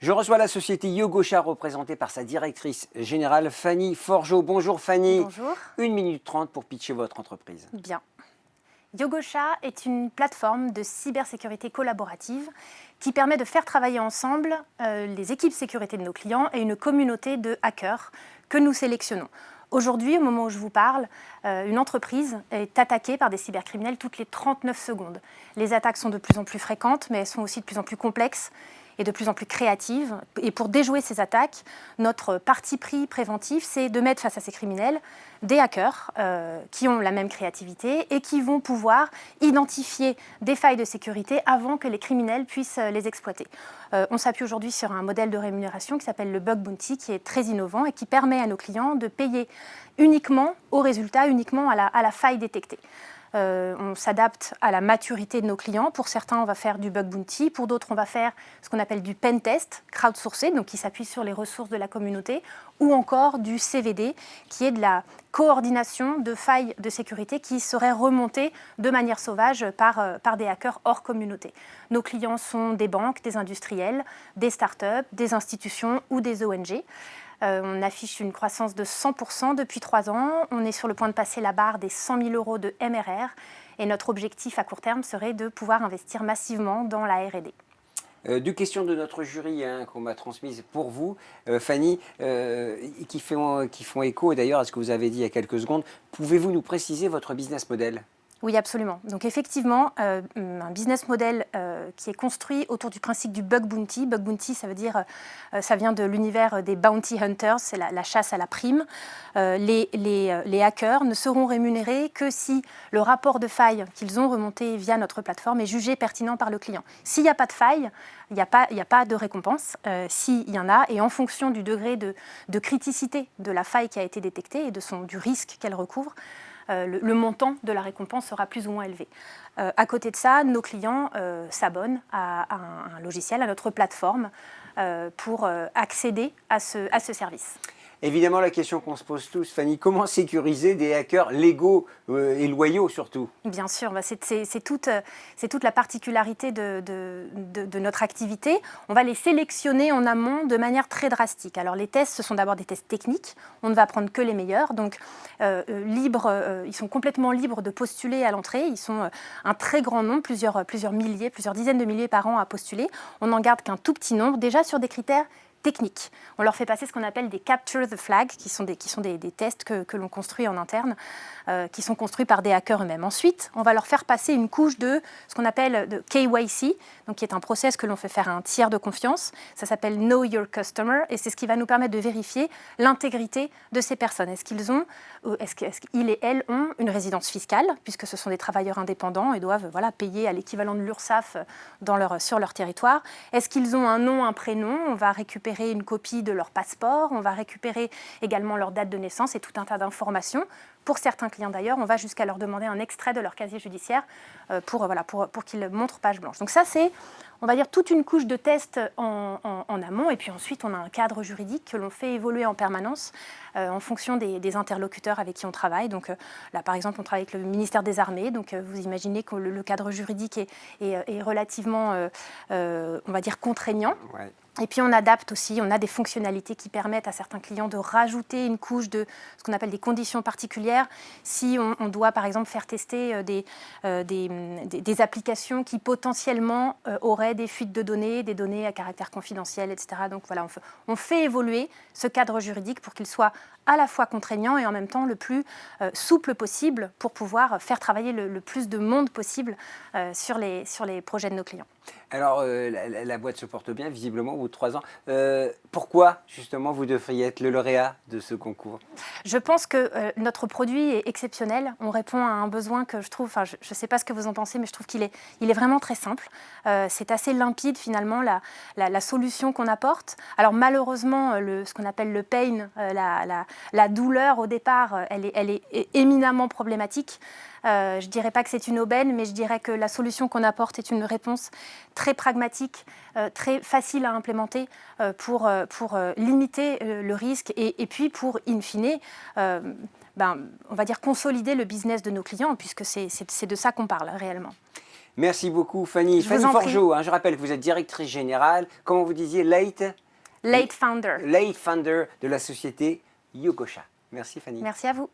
Je reçois la société Yogosha représentée par sa directrice générale Fanny Forgeot. Bonjour Fanny. Bonjour. 1 minute 30 pour pitcher votre entreprise. Bien. Yogosha est une plateforme de cybersécurité collaborative qui permet de faire travailler ensemble les équipes sécurité de nos clients et une communauté de hackers que nous sélectionnons. Aujourd'hui, au moment où je vous parle, une entreprise est attaquée par des cybercriminels toutes les 39 secondes. Les attaques sont de plus en plus fréquentes, mais elles sont aussi de plus en plus complexes et de plus en plus créatives. Et pour déjouer ces attaques, notre parti pris préventif, c'est de mettre face à ces criminels des hackers qui ont la même créativité et qui vont pouvoir identifier des failles de sécurité avant que les criminels puissent les exploiter. On s'appuie aujourd'hui sur un modèle de rémunération qui s'appelle le Bug Bounty, qui est très innovant et qui permet à nos clients de payer uniquement au résultat, uniquement à la faille détectée. On s'adapte à la maturité de nos clients. Pour certains, on va faire du bug bounty. Pour d'autres, on va faire ce qu'on appelle du pen test, crowdsourcé, donc qui s'appuie sur les ressources de la communauté, ou encore du CVD, qui est de la coordination de failles de sécurité qui seraient remontées de manière sauvage par des hackers hors communauté. Nos clients sont des banques, des industriels, des startups, des institutions ou des ONG. On affiche une croissance de 100% depuis 3 ans. On est sur le point de passer la barre des 100 000 € de MRR. Et notre objectif à court terme serait de pouvoir investir massivement dans la R&D. 2 questions de notre jury qu'on m'a transmises pour vous, Fanny, qui font écho d'ailleurs à ce que vous avez dit il y a quelques secondes. Pouvez-vous nous préciser votre business model ? Oui, absolument. Donc effectivement, un business model qui est construit autour du principe du bug bounty. Bug bounty, ça veut dire, ça vient de l'univers des bounty hunters, c'est la chasse à la prime. Les hackers ne seront rémunérés que si le rapport de faille qu'ils ont remonté via notre plateforme est jugé pertinent par le client. S'il n'y a pas de faille, il n'y a pas de récompense. S'il y en a, et en fonction du degré de criticité de la faille qui a été détectée et du risque qu'elle recouvre, le montant de la récompense sera plus ou moins élevé. À côté de ça, nos clients s'abonnent à un logiciel, à notre plateforme, pour accéder à ce service. Évidemment, la question qu'on se pose tous, Fanny, comment sécuriser des hackers légaux et loyaux surtout ? Bien sûr, c'est toute la particularité de notre activité. On va les sélectionner en amont de manière très drastique. Alors les tests, ce sont d'abord des tests techniques. On ne va prendre que les meilleurs. Donc ils sont complètement libres de postuler à l'entrée. Ils sont un très grand nombre, plusieurs milliers, plusieurs dizaines de milliers par an à postuler. On n'en garde qu'un tout petit nombre, déjà sur des critères techniques. On leur fait passer ce qu'on appelle des capture the flag, qui sont des tests que l'on construit en interne, qui sont construits par des hackers eux-mêmes. Ensuite, on va leur faire passer une couche de ce qu'on appelle de KYC, donc qui est un process que l'on fait faire à un tiers de confiance. Ça s'appelle Know Your Customer, et c'est ce qui va nous permettre de vérifier l'intégrité de ces personnes. Est-ce qu'ils et elles ont une résidence fiscale, puisque ce sont des travailleurs indépendants et doivent payer à l'équivalent de l'URSSAF sur leur territoire. Est-ce qu'ils ont un nom, un prénom ? On va récupérer une copie de leur passeport, on va récupérer également leur date de naissance et tout un tas d'informations. Pour certains clients d'ailleurs, on va jusqu'à leur demander un extrait de leur casier judiciaire pour qu'ils montrent page blanche. Donc ça, c'est, on va dire, toute une couche de tests en amont. Et puis ensuite, on a un cadre juridique que l'on fait évoluer en permanence en fonction des interlocuteurs avec qui on travaille. Donc là, par exemple, on travaille avec le ministère des Armées. Donc vous imaginez que le cadre juridique est relativement, on va dire, contraignant. Ouais. Et puis on adapte aussi, on a des fonctionnalités qui permettent à certains clients de rajouter une couche de ce qu'on appelle des conditions particulières. Si on doit par exemple faire tester des applications qui potentiellement auraient des fuites de données, des données à caractère confidentiel, etc. Donc voilà, on fait évoluer ce cadre juridique pour qu'il soit à la fois contraignant et en même temps le plus souple possible pour pouvoir faire travailler le plus de monde possible sur les projets de nos clients. Alors, la boîte se porte bien, visiblement, au bout de 3 ans. Pourquoi, justement, vous devriez être le lauréat de ce concours ? Je pense que notre produit est exceptionnel. On répond à un besoin que je trouve, je ne sais pas ce que vous en pensez, mais je trouve qu'il est vraiment très simple. C'est assez limpide, finalement, la solution qu'on apporte. Alors, malheureusement, ce qu'on appelle le pain, la douleur, au départ, elle est éminemment problématique. Je ne dirais pas que c'est une aubaine, mais je dirais que la solution qu'on apporte est une réponse très pragmatique, très facile à implémenter pour limiter le risque et puis pour, in fine, on va dire consolider le business de nos clients, puisque c'est de ça qu'on parle réellement. Merci beaucoup Fanny. Je vous Fanny en prie. Forgeot, hein, je rappelle que vous êtes directrice générale, comment vous disiez, late Founder. founder de la société Yokosha. Merci Fanny. Merci à vous.